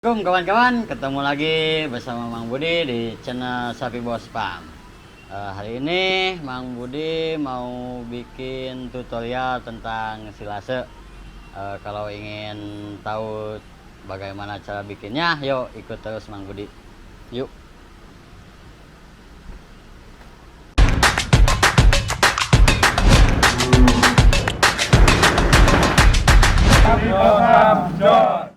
Assalamualaikum kawan-kawan, ketemu lagi bersama Mang Budi di channel Sapi Bos Farm. Hari ini Mang Budi mau bikin tutorial tentang silase. Kalau ingin tahu bagaimana cara bikinnya, yuk ikut terus Mang Budi. Yuk. Sapi Bos Farm, joy.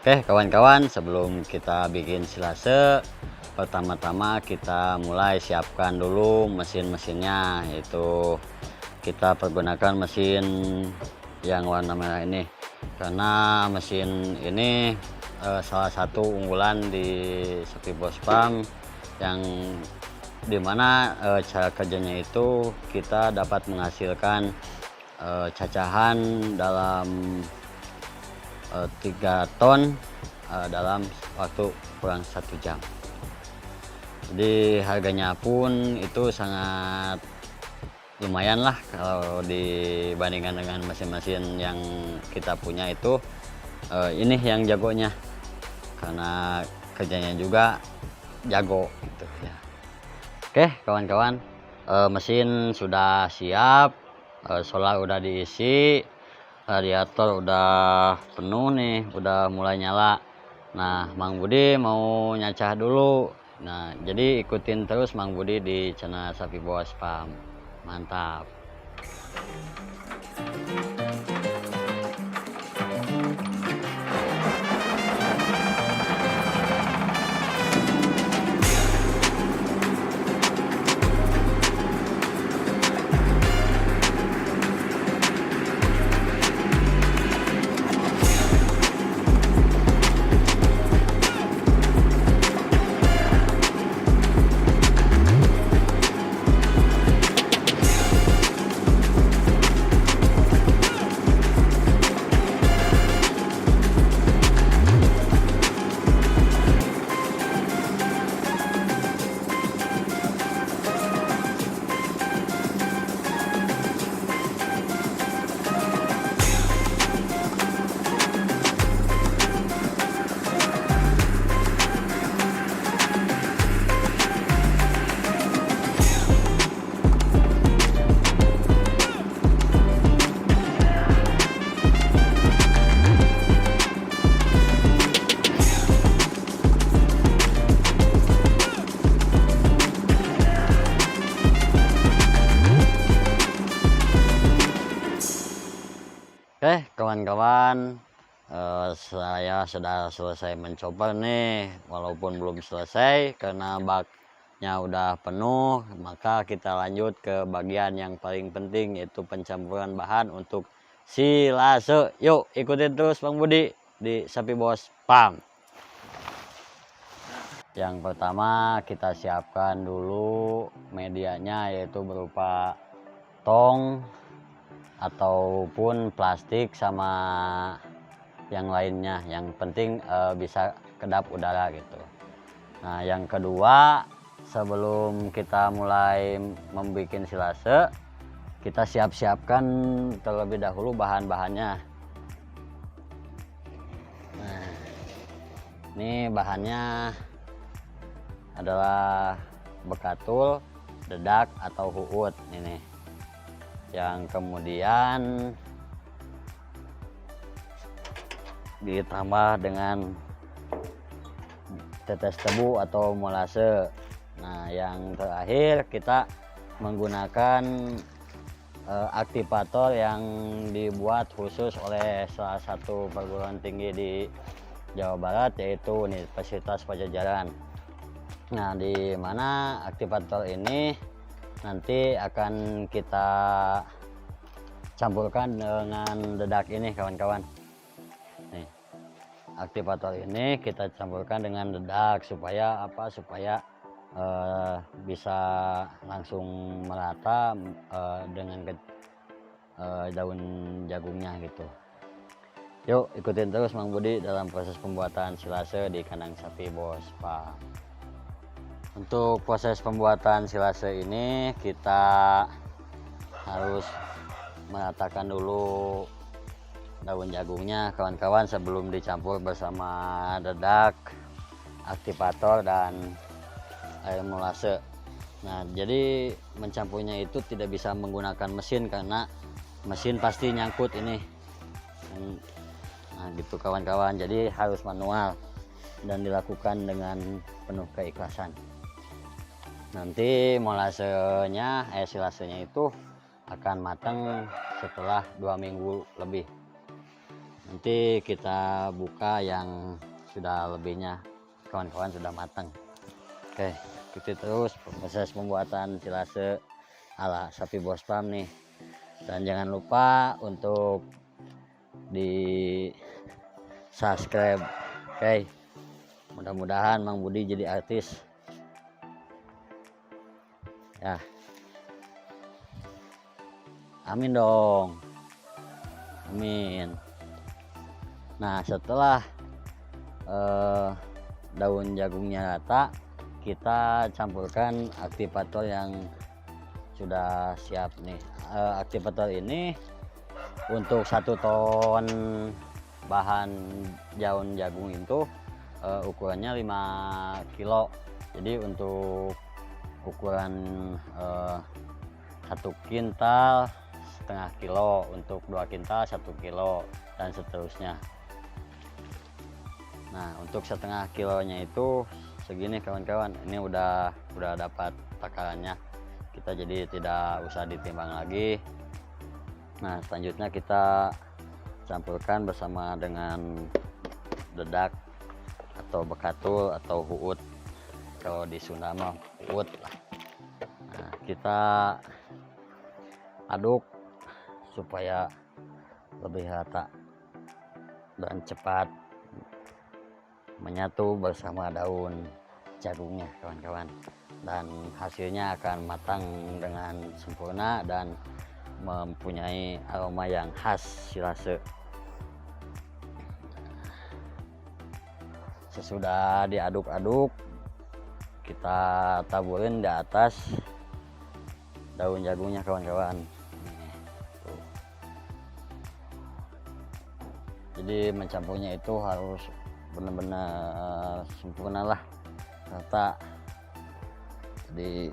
Oke kawan-kawan, sebelum kita bikin silase, pertama-tama kita mulai siapkan dulu mesin-mesinnya, yaitu kita pergunakan mesin yang warna merah ini karena mesin ini salah satu unggulan di Sapi Bos Farm, yang dimana cara kerjanya itu kita dapat menghasilkan cacahan dalam 3 ton dalam waktu kurang 1 jam. Jadi harganya pun itu sangat lumayan lah kalau dibandingkan dengan mesin-mesin yang kita punya itu. Ini yang jagonya karena kerjanya juga jago gitu ya. Oke kawan-kawan, mesin sudah siap, solar udah diisi, radiator udah penuh nih, udah mulai nyala. Nah Mang Budi mau nyacah dulu. Nah jadi ikutin terus Mang Budi di channel Sapi Bos Farm. Mantap. Oke kawan-kawan, saya sudah selesai mencoba nih, walaupun belum selesai karena baknya udah penuh. Maka kita lanjut ke bagian yang paling penting, yaitu pencampuran bahan untuk silase. Yuk ikutin terus Bang Budi di Sapi Bos Farm. Yang pertama kita siapkan dulu medianya, yaitu berupa tong ataupun plastik sama yang lainnya, yang penting bisa kedap udara gitu. Nah yang kedua, sebelum kita mulai membuat silase, kita siapkan terlebih dahulu bahan-bahannya. Nah ini bahannya adalah bekatul, dedak atau huut ini, yang kemudian ditambah dengan tetes tebu atau molase. Nah yang terakhir kita menggunakan aktivator yang dibuat khusus oleh salah satu perguruan tinggi di Jawa Barat, yaitu Universitas Padjadjaran. Nah di mana aktivator ini nanti akan kita campurkan dengan dedak ini kawan-kawan. Nih, aktivator ini kita campurkan dengan dedak supaya apa? Supaya bisa langsung merata dengan daun jagungnya gitu. Yuk ikutin terus Mang Budi dalam proses pembuatan silase di kandang sapi Bos Pam. Untuk proses pembuatan silase ini kita harus meratakan dulu daun jagungnya kawan-kawan sebelum dicampur bersama dedak, aktivator dan air molase. Nah, jadi mencampurnya itu tidak bisa menggunakan mesin karena mesin pasti nyangkut ini. Nah, gitu kawan-kawan. Jadi harus manual dan dilakukan dengan penuh keikhlasan. Nanti molasenya, silasenya itu akan matang setelah 2 minggu lebih. Nanti kita buka yang sudah lebihnya, kawan-kawan sudah matang. Oke, ikuti terus proses pembuatan silase ala sapi Bos Pam nih. Dan jangan lupa untuk di subscribe. Oke, mudah-mudahan Mang Budi jadi artis ya. Amin dong, amin. Nah, setelah daun jagungnya rata, kita campurkan aktivator yang sudah siap nih. Aktivator ini untuk 1 ton bahan daun jagung itu ukurannya 5 kilo. Jadi untuk ukuran 1 kintal setengah kilo, untuk 2 kintal 1 kilo dan seterusnya. Nah, untuk setengah kilonya itu segini kawan-kawan. Ini udah dapat takarannya, kita jadi tidak usah ditimbang lagi. Nah, selanjutnya kita campurkan bersama dengan dedak atau bekatul atau huut, kalau di Sunda mah huut lah. Nah, kita aduk supaya lebih rata dan cepat menyatu bersama daun jagungnya kawan-kawan, dan hasilnya akan matang dengan sempurna dan mempunyai aroma yang khas silase. Sesudah diaduk-aduk, kita taburin di atas daun jagungnya kawan-kawan. Jadi mencampurnya itu harus benar-benar sempurna lah, rata. Jadi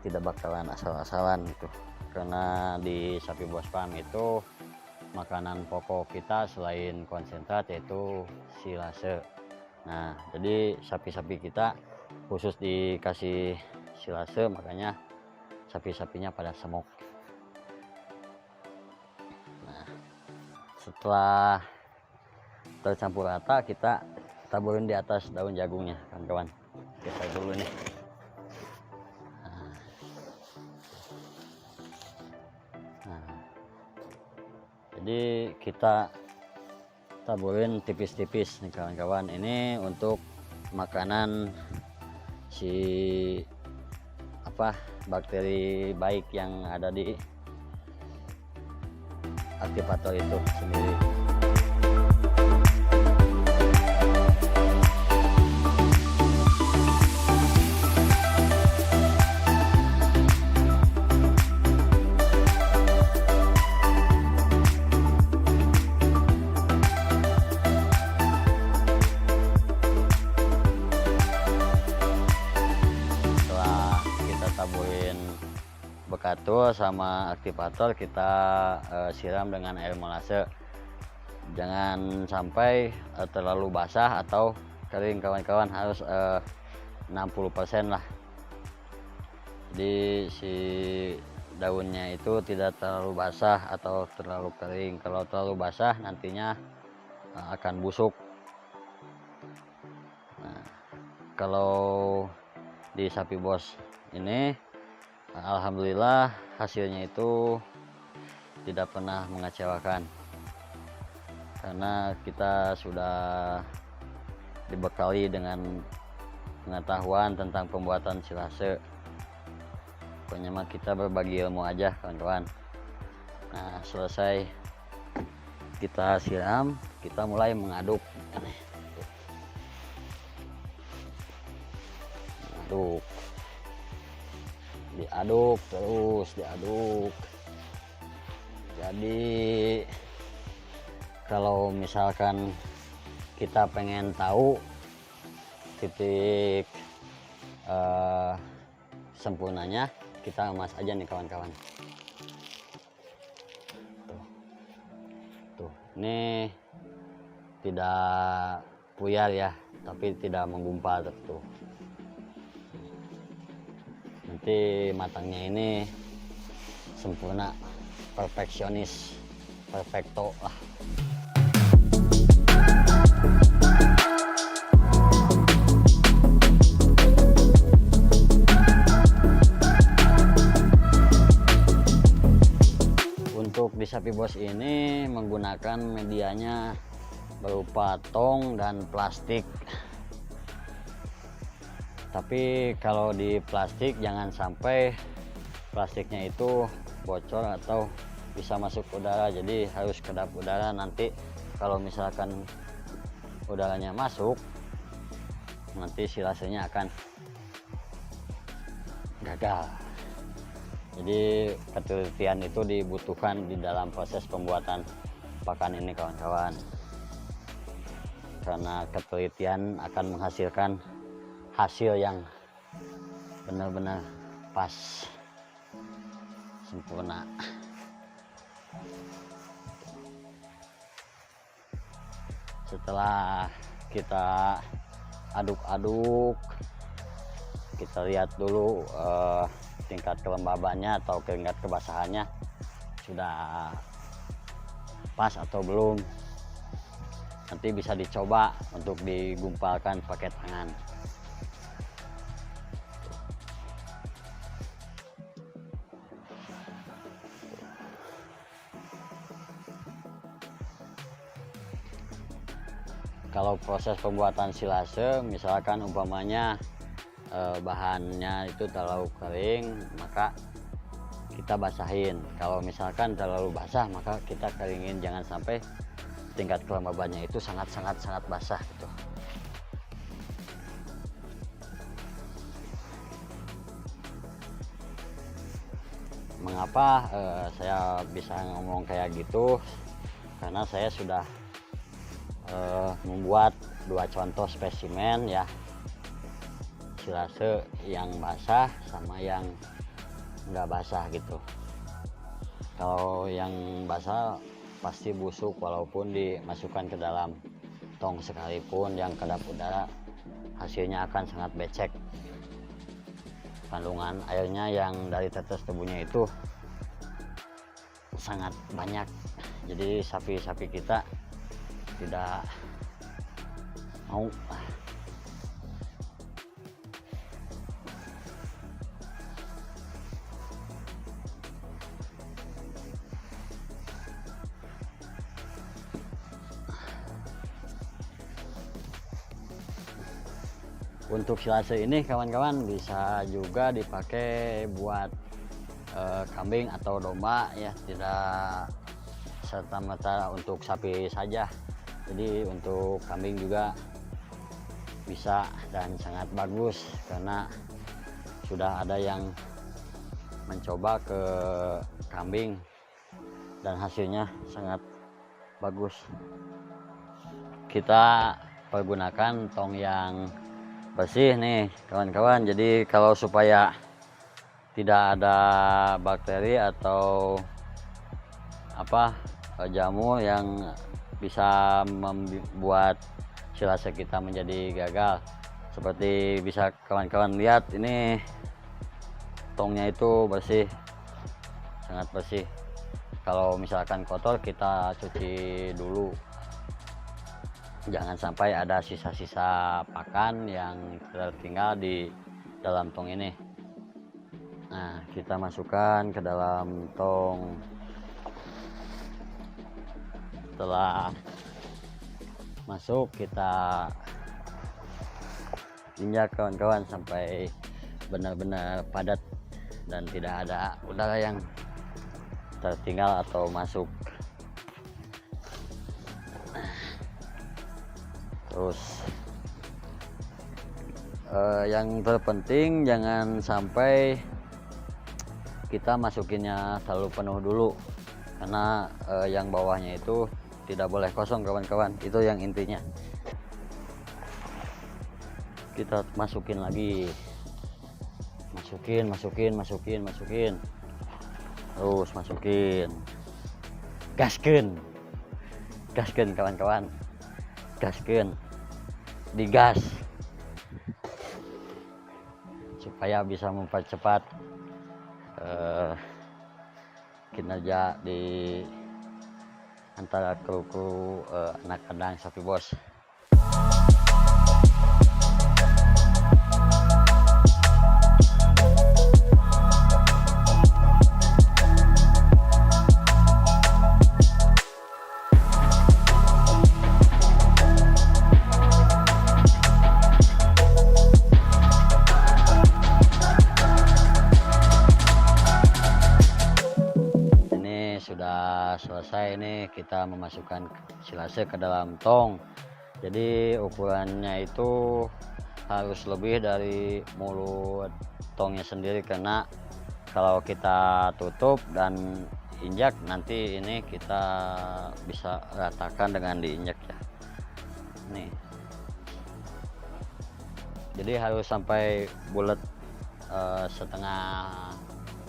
tidak bakalan asal-asalan gitu, karena di sapi Bos Pam itu makanan pokok kita selain konsentrat yaitu silase. Nah, jadi sapi-sapi kita khusus dikasih silase, makanya sapi-sapinya pada semok. Nah, setelah tercampur rata, kita taburin di atas daun jagungnya kawan-kawan. Kita dulu nih. Jadi kita taburin tipis-tipis nih kawan-kawan. Ini untuk makanan si bakteri baik yang ada di aktivator itu sendiri. Taburin bekatul sama aktivator, kita siram dengan air molase. Jangan sampai terlalu basah atau kering kawan-kawan, harus 60% lah. Jadi si daunnya itu tidak terlalu basah atau terlalu kering. Kalau terlalu basah nantinya akan busuk. Nah, kalau di sapi Bos ini alhamdulillah hasilnya itu tidak pernah mengecewakan, karena kita sudah dibekali dengan pengetahuan tentang pembuatan silase. Pokoknya mah kita berbagi ilmu aja kawan-kawan. Nah, selesai kita siram, kita mulai mengaduk. Diaduk terus, diaduk. Jadi kalau misalkan kita pengen tahu titik sempurnanya, kita emas aja nih kawan-kawan. Tuh, ini tidak puyar ya, tapi tidak menggumpal tuh. Nanti matangnya ini sempurna, perfeksionis, perfecto lah. Untuk di sapi bos ini menggunakan medianya berupa tong dan plastik. Tapi kalau di plastik jangan sampai plastiknya itu bocor atau bisa masuk udara, jadi harus kedap udara. Nanti kalau misalkan udaranya masuk, nanti silasenya akan gagal. Jadi ketelitian itu dibutuhkan di dalam proses pembuatan pakan ini kawan-kawan, karena ketelitian akan menghasilkan hasil yang benar-benar pas, sempurna. Setelah kita aduk-aduk, kita lihat dulu tingkat kelembabannya atau tingkat kebasahannya sudah pas atau belum. Nanti bisa dicoba untuk digumpalkan pakai tangan. Kalau proses pembuatan silase, misalkan umpamanya bahannya itu terlalu kering, maka kita basahin. Kalau misalkan terlalu basah, maka kita keringin. Jangan sampai tingkat kelembabannya itu sangat basah gitu. Mengapa saya bisa ngomong kayak gitu? Karena saya sudah membuat 2 contoh spesimen ya, silase yang basah sama yang nggak basah gitu. Kalau yang basah pasti busuk walaupun dimasukkan ke dalam tong sekalipun yang kedap udara, hasilnya akan sangat becek. Kandungan airnya yang dari tetes tebunya itu sangat banyak, jadi sapi-sapi kita tidak mau. Untuk silase ini kawan-kawan bisa juga dipakai buat kambing atau domba ya, tidak serta-merta untuk sapi saja. Jadi untuk kambing juga bisa dan sangat bagus, karena sudah ada yang mencoba ke kambing dan hasilnya sangat bagus. Kita pergunakan tong yang bersih nih kawan-kawan, jadi kalau supaya tidak ada bakteri atau jamur yang bisa membuat silase kita menjadi gagal. Seperti bisa kawan-kawan lihat, ini tongnya itu bersih, sangat bersih. Kalau misalkan kotor kita cuci dulu, jangan sampai ada sisa-sisa pakan yang tertinggal di dalam tong ini. Nah, kita masukkan ke dalam tong. Setelah masuk, kita injak kawan-kawan sampai benar-benar padat dan tidak ada udara yang tertinggal atau masuk. Terus yang terpenting jangan sampai kita masukinnya terlalu penuh dulu, karena yang bawahnya itu tidak boleh kosong kawan-kawan, itu yang intinya. Kita masukin lagi, masukin, terus masukin, gasken kawan-kawan, gasken, digas supaya bisa mempercepat kinerja di antara kru anak kandang sapi bos. Sudah selesai, ini kita memasukkan silase ke dalam tong. Jadi ukurannya itu harus lebih dari mulut tongnya sendiri, karena kalau kita tutup dan injak nanti ini kita bisa ratakan dengan diinjak ya. Nih, jadi harus sampai bulat setengah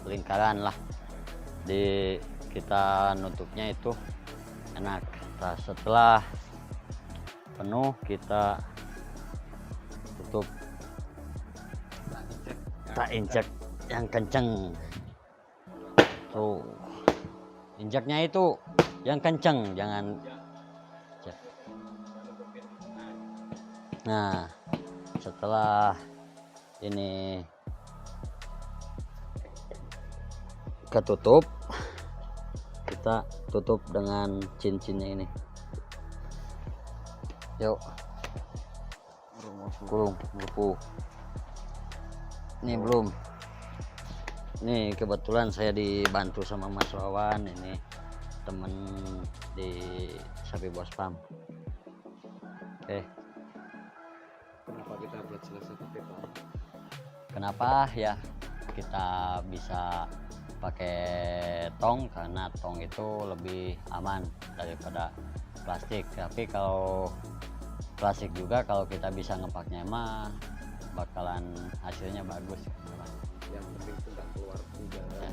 lingkaran lah. Di kita nutupnya itu enak. Nah, setelah penuh kita tutup, tak injak yang kenceng tuh, injaknya itu yang kenceng, jangan. Nah, setelah ini ketutup, kita tutup dengan cincinnya ini. Yuk, kurung buku ini belum. Ini kebetulan saya dibantu sama Mas Wawan, ini temen di Sapi Bos Farm. Kenapa kita buat silase pakai tong? Kenapa ya kita bisa pakai tong? Karena tong itu lebih aman daripada plastik. Tapi kalau plastik juga, kalau kita bisa ngepaknya mah bakalan hasilnya bagus. Yang penting itu nggak keluar udara. Ya.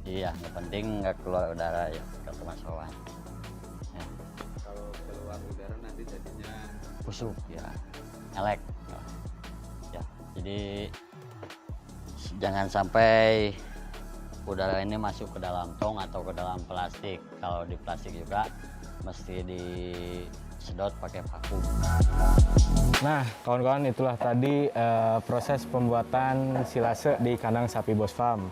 Iya, yang penting nggak keluar udara ya, kata Mas Wawan. Ya. Kalau keluar udara nanti jadinya Busuk ya, elek ya. Jadi jangan sampai udara ini masuk ke dalam tong atau ke dalam plastik. Kalau di plastik juga mesti disedot pakai vakum. Nah, kawan-kawan, itulah tadi proses pembuatan silase di kandang Sapi Bos Farm.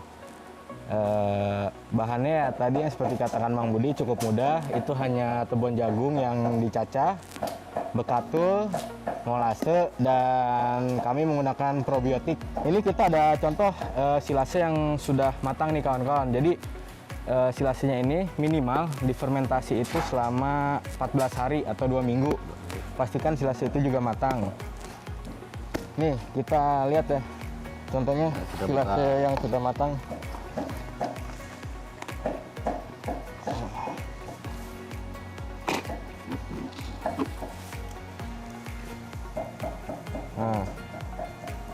Bahannya ya, tadi yang seperti katakan Mang Budi cukup mudah. Itu hanya tebon jagung yang dicacah, bekatul, molase, dan kami menggunakan probiotik. Ini kita ada contoh silase yang sudah matang nih kawan-kawan. Jadi silasenya ini minimal difermentasi itu selama 14 hari atau 2 minggu. Pastikan silase itu juga matang. Nih kita lihat ya, contohnya silase yang sudah matang. Nah,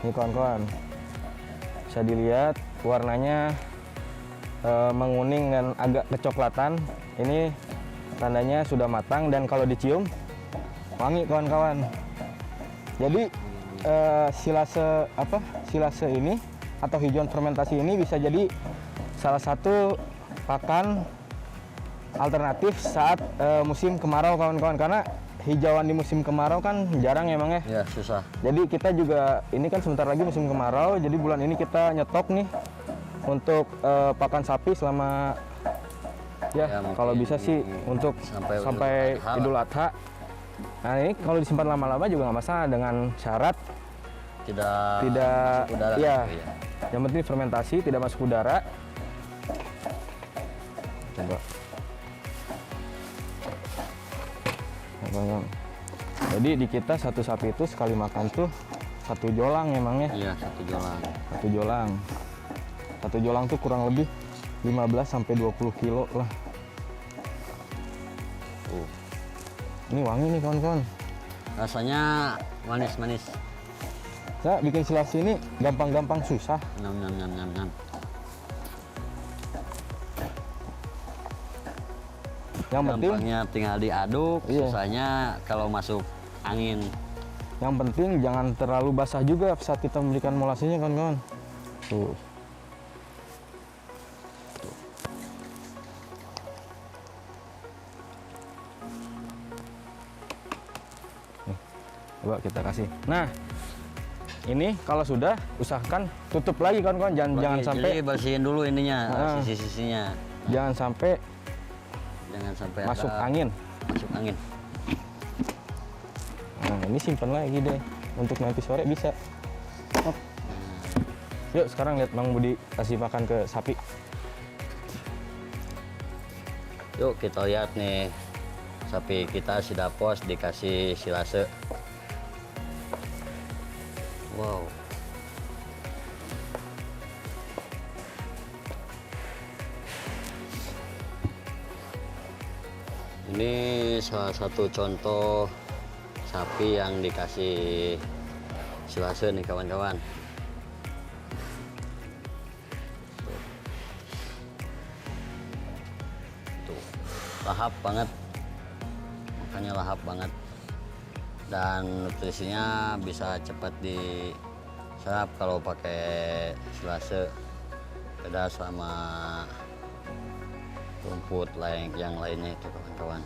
ini kawan-kawan, bisa dilihat warnanya menguning dan agak kecoklatan. Ini tandanya sudah matang, dan kalau dicium wangi kawan-kawan. Jadi silase ini atau hijauan fermentasi ini bisa jadi salah satu pakan alternatif saat musim kemarau kawan-kawan, karena hijauan di musim kemarau kan jarang emang ya. Ya, susah. Jadi kita juga, ini kan sebentar lagi musim kemarau, jadi bulan ini kita nyetok nih untuk pakan sapi selama ya kalau bisa sih untuk sampai Idul Adha. Nah, ini kalau disimpan lama-lama juga nggak masalah, dengan syarat tidak Tidak, masuk udara iya. gitu ya. Yang penting fermentasi, tidak masuk udara. Coba. Nah, jadi di kita satu sapi itu sekali makan tuh 1 jolang emangnya. Iya, 1 jolang. 1 jolang. 1 jolang tuh kurang lebih 15 sampai 20 kilo lah. Ini wangi nih kawan-kawan. Rasanya manis-manis. Saya bikin silase ini gampang-gampang susah. Nam nam nam nam nam. Yang penting, Gampangnya tinggal diaduk, Iya. susahnya kalau masuk angin. yang penting jangan terlalu basah juga saat kita memberikan molasenya kawan-kawan. Tuh. Nih, coba kita kasih. Nah, ini kalau sudah usahakan tutup lagi kawan-kawan, jangan sampai Jadi bersihin dulu ininya, Ah. sisi-sisinya. jangan sampai Jangan sampai masuk ada angin. masuk angin. Nah, ini simpan lagi deh untuk nanti sore bisa. Hop. Yuk sekarang lihat Bang Budi kasih makan ke sapi. Yuk kita lihat nih, sapi kita si Dapos dikasih silase. Wow. Ini salah satu contoh sapi yang dikasih silase nih kawan-kawan. Tuh, lahap banget, makanya lahap banget, dan nutrisinya bisa cepat diserap kalau pakai silase, beda sama rumput lain yang lainnya itu kawan-kawan.